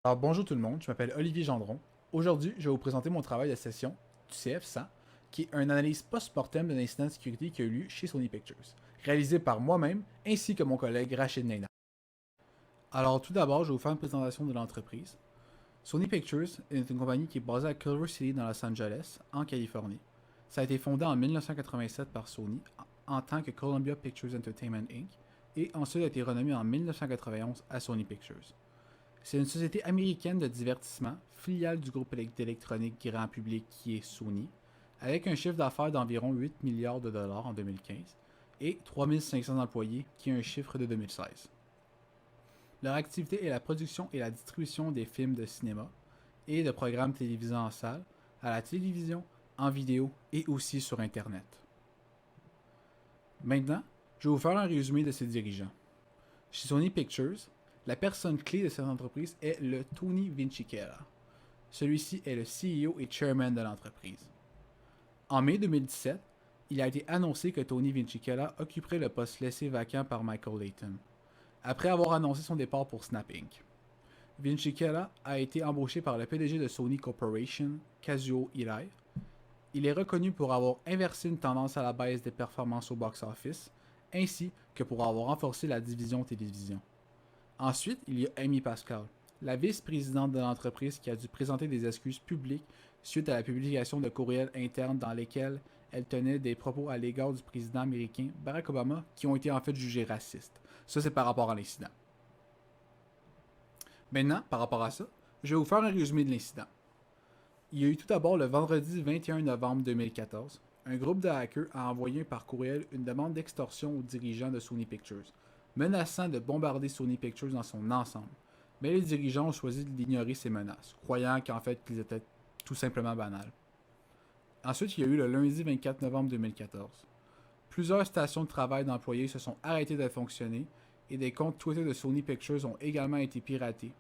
Alors bonjour tout le monde, je m'appelle Olivier Gendron. Aujourd'hui, je vais vous présenter mon travail de session du CF100, qui est une analyse post-mortem de l'incident de sécurité qui a eu lieu chez Sony Pictures, réalisé par moi-même ainsi que mon collègue Rachid Neyna. Alors tout d'abord, je vais vous faire une présentation de l'entreprise. Sony Pictures est une compagnie qui est basée à Culver City dans Los Angeles, en Californie. Ça a été fondé en 1987 par Sony en tant que Columbia Pictures Entertainment Inc. et ensuite a été renommé en 1991 à Sony Pictures. C'est une société américaine de divertissement, filiale du groupe d'électronique grand public qui est Sony, avec un chiffre d'affaires d'environ 8 milliards de dollars en 2015 et 3500 employés, qui est un chiffre de 2016. Leur activité est la production et la distribution des films de cinéma et de programmes télévisés en salle, à la télévision, en vidéo et aussi sur Internet. Maintenant, je vais vous faire un résumé de ses dirigeants. Chez Sony Pictures, la personne clé de cette entreprise est le Tony Vinciquerra. Celui-ci est le CEO et chairman de l'entreprise. En mai 2017, il a été annoncé que Tony Vinciquerra occuperait le poste laissé vacant par Michael Layton, après avoir annoncé son départ pour Snap Inc. Vinciquerra a été embauché par le PDG de Sony Corporation, Kazuo Hirai. Il est reconnu pour avoir inversé une tendance à la baisse des performances au box-office, ainsi que pour avoir renforcé la division télévision. Ensuite, il y a Amy Pascal, la vice-présidente de l'entreprise qui a dû présenter des excuses publiques suite à la publication de courriels internes dans lesquels elle tenait des propos à l'égard du président américain Barack Obama qui ont été en fait jugés racistes. Ça, c'est par rapport à l'incident. Maintenant, par rapport à ça, je vais vous faire un résumé de l'incident. Il y a eu tout d'abord le vendredi 21 novembre 2014, un groupe de hackers a envoyé par courriel une demande d'extorsion aux dirigeants de Sony Pictures, menaçant de bombarder Sony Pictures dans son ensemble. Mais les dirigeants ont choisi d'ignorer ces menaces, croyant qu'en fait qu'ils étaient tout simplement banales. Ensuite, il y a eu le lundi 24 novembre 2014. Plusieurs stations de travail d'employés se sont arrêtées de fonctionner et des comptes Twitter de Sony Pictures ont également été piratés.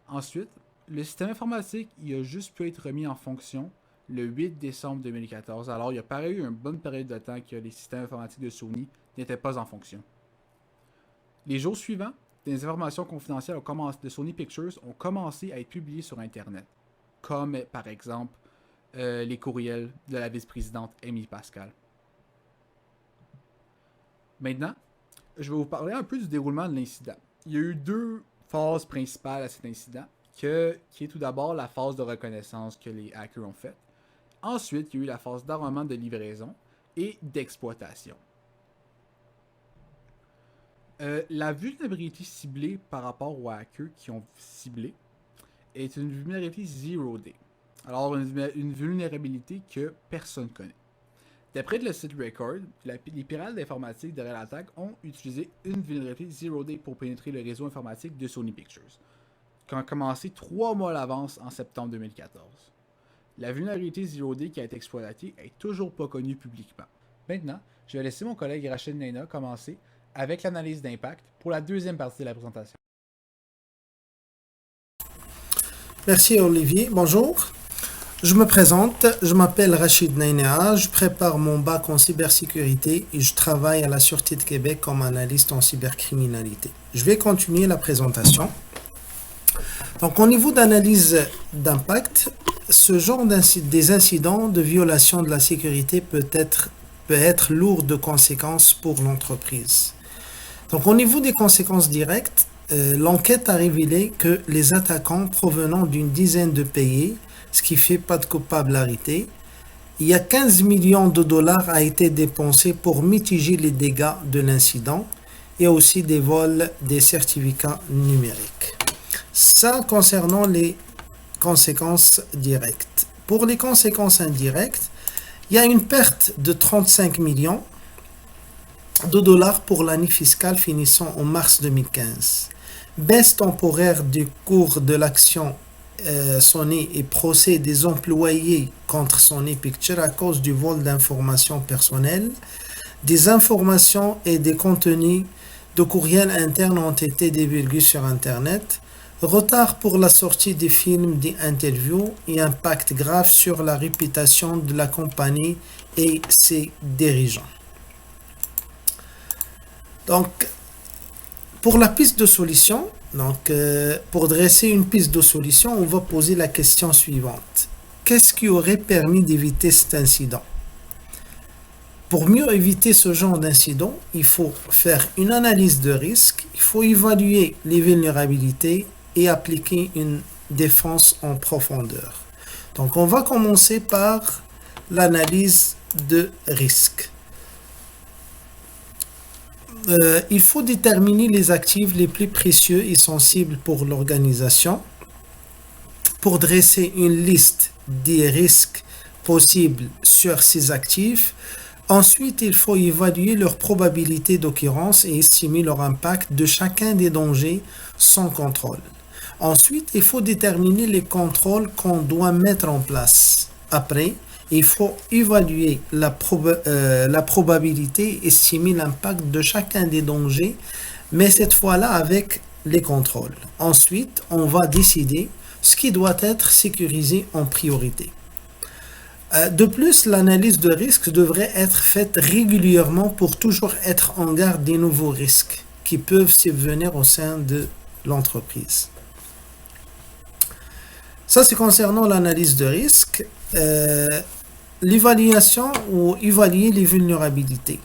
Ensuite, le système informatique il a juste pu être remis en fonction le 8 décembre 2014. Alors, il y a pareil eu une bonne période de temps que les systèmes informatiques de Sony n'étaient pas en fonction. Les jours suivants, des informations confidentielles de Sony Pictures ont commencé à être publiées sur Internet, comme par exemple les courriels de la vice-présidente Amy Pascal. Maintenant, je vais vous parler un peu du déroulement de l'incident. Il y a eu deux phases principales à cet incident, qui est tout d'abord la phase de reconnaissance que les hackers ont faite. Ensuite, il y a eu la phase d'armement de livraison et d'exploitation. La vulnérabilité ciblée par rapport aux hackers qui ont ciblé est une vulnérabilité Zero Day. Alors, une vulnérabilité que personne ne connaît. D'après le site Record, les pirates d'informatique derrière l'attaque ont utilisé une vulnérabilité Zero Day pour pénétrer le réseau informatique de Sony Pictures, qui a commencé 3 mois à l'avance en septembre 2014. La vulnérabilité Zero Day qui a été exploitée est toujours pas connue publiquement. Maintenant, je vais laisser mon collègue Rachid Neyna commencer avec l'analyse d'impact pour la deuxième partie de la présentation. Merci Olivier, bonjour. Je me présente, je m'appelle Rachid Neyna, je prépare mon bac en cybersécurité et je travaille à la Sûreté de Québec comme analyste en cybercriminalité. Je vais continuer la présentation. Donc au niveau d'analyse d'impact, ce genre des incidents de violation de la sécurité peut être lourd de conséquences pour l'entreprise. Donc au niveau des conséquences directes, l'enquête a révélé que les attaquants provenant d'une dizaine de pays, ce qui fait pas de capillarité, il y a 15 millions de dollars a été dépensé pour mitiger les dégâts de l'incident et aussi des vols des certificats numériques. Ça concernant les conséquences directes. Pour les conséquences indirectes, il y a une perte de 35 millions de dollars pour l'année fiscale finissant en mars 2015. Baisse temporaire du cours de l'action Sony et procès des employés contre Sony Pictures à cause du vol d'informations personnelles. Des informations et des contenus de courriel interne ont été divulgués sur Internet. Retard pour la sortie des films, des interviews et impact grave sur la réputation de la compagnie et ses dirigeants. Donc, pour la piste de solution, Donc, pour dresser une piste de solution, on va poser la question suivante. Qu'est-ce qui aurait permis d'éviter cet incident? Pour mieux éviter ce genre d'incident, il faut faire une analyse de risque, il faut évaluer les vulnérabilités et appliquer une défense en profondeur. Donc, on va commencer par l'analyse de risque. Il faut déterminer les actifs les plus précieux et sensibles pour l'organisation. Pour dresser une liste des risques possibles sur ces actifs, ensuite il faut évaluer leur probabilité d'occurrence et estimer leur impact de chacun des dangers sans contrôle. Ensuite, il faut déterminer les contrôles qu'on doit mettre en place. Après, il faut évaluer la probabilité et estimer l'impact de chacun des dangers, mais cette fois-là avec les contrôles. Ensuite, on va décider ce qui doit être sécurisé en priorité. De plus, l'analyse de risque devrait être faite régulièrement pour toujours être en garde des nouveaux risques qui peuvent subvenir au sein de l'entreprise. Ça, c'est concernant l'analyse de risque. L'évaluation ou évaluer les vulnérabilités.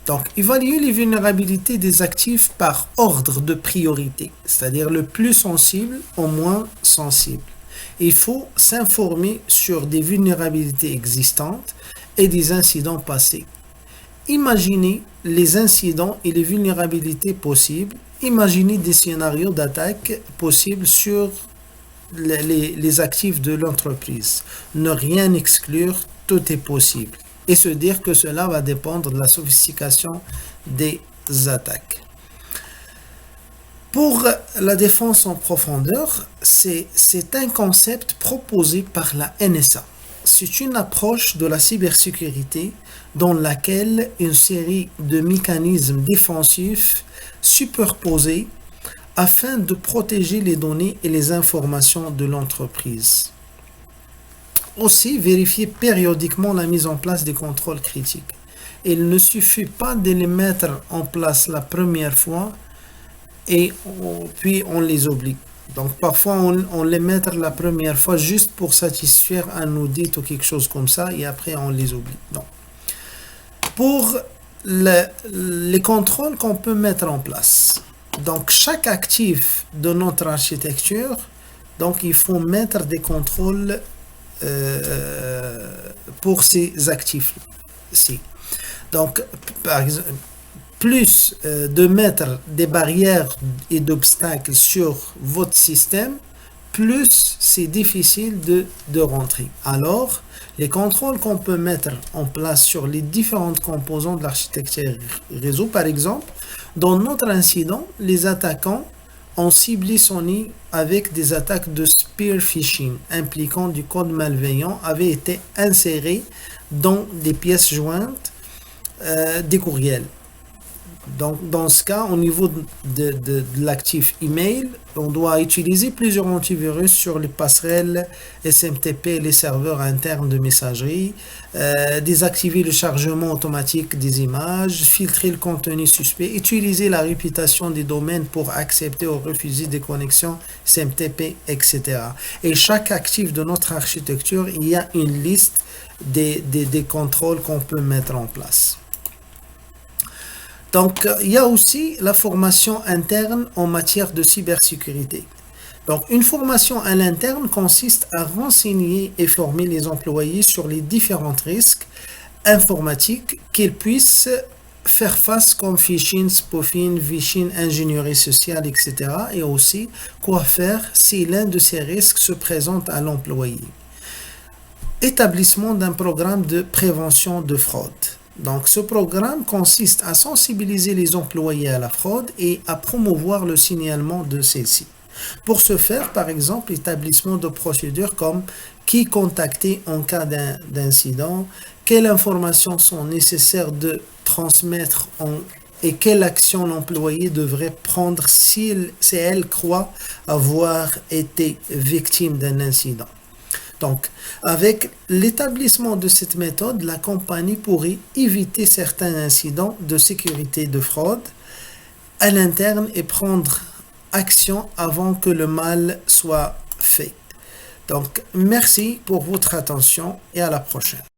Donc, évaluer les vulnérabilités des actifs par ordre de priorité, c'est-à-dire le plus sensible au moins sensible. Il faut s'informer sur des vulnérabilités existantes et des incidents passés. Imaginez les incidents et les vulnérabilités possibles. Imaginez des scénarios d'attaque possibles sur les actifs de l'entreprise. Ne rien exclure, tout est possible. Et se dire que cela va dépendre de la sophistication des attaques. Pour la défense en profondeur, c'est un concept proposé par la NSA. C'est une approche de la cybersécurité dans laquelle une série de mécanismes défensifs superposés afin de protéger les données et les informations de l'entreprise. Aussi, vérifier périodiquement la mise en place des contrôles critiques. Il ne suffit pas de les mettre en place la première fois et puis on les oublie. Donc parfois on les met la première fois juste pour satisfaire un audit ou quelque chose comme ça et après on les oublie. Donc, pour les contrôles qu'on peut mettre en place. Donc chaque actif de notre architecture, donc il faut mettre des contrôles pour ces actifs-ci. Donc par exemple, plus de mettre des barrières et d'obstacles sur votre système, plus c'est difficile de rentrer. Alors, les contrôles qu'on peut mettre en place sur les différentes composants de l'architecture réseau, par exemple, dans notre incident, les attaquants ont ciblé Sony avec des attaques de spear phishing impliquant du code malveillant avaient été insérés dans des pièces jointes des courriels. Donc, dans ce cas, au niveau de l'actif email, on doit utiliser plusieurs antivirus sur les passerelles SMTP et les serveurs internes de messagerie, désactiver le chargement automatique des images, filtrer le contenu suspect, utiliser la réputation des domaines pour accepter ou refuser des connexions SMTP, etc. Et chaque actif de notre architecture, il y a une liste des contrôles qu'on peut mettre en place. Donc, il y a aussi la formation interne en matière de cybersécurité. Donc, une formation à l'interne consiste à renseigner et former les employés sur les différents risques informatiques qu'ils puissent faire face comme phishing, spoofing, vishing, ingénierie sociale, etc. Et aussi quoi faire si l'un de ces risques se présente à l'employé. Établissement d'un programme de prévention de fraude. Donc, ce programme consiste à sensibiliser les employés à la fraude et à promouvoir le signalement de celle-ci. Pour ce faire, par exemple, l'établissement de procédures comme qui contacter en cas d'incident, quelles informations sont nécessaires de transmettre et quelle action l'employé devrait prendre si elle croit avoir été victime d'un incident. Donc, avec l'établissement de cette méthode, la compagnie pourrait éviter certains incidents de sécurité de fraude à l'interne et prendre action avant que le mal soit fait. Donc, merci pour votre attention et à la prochaine.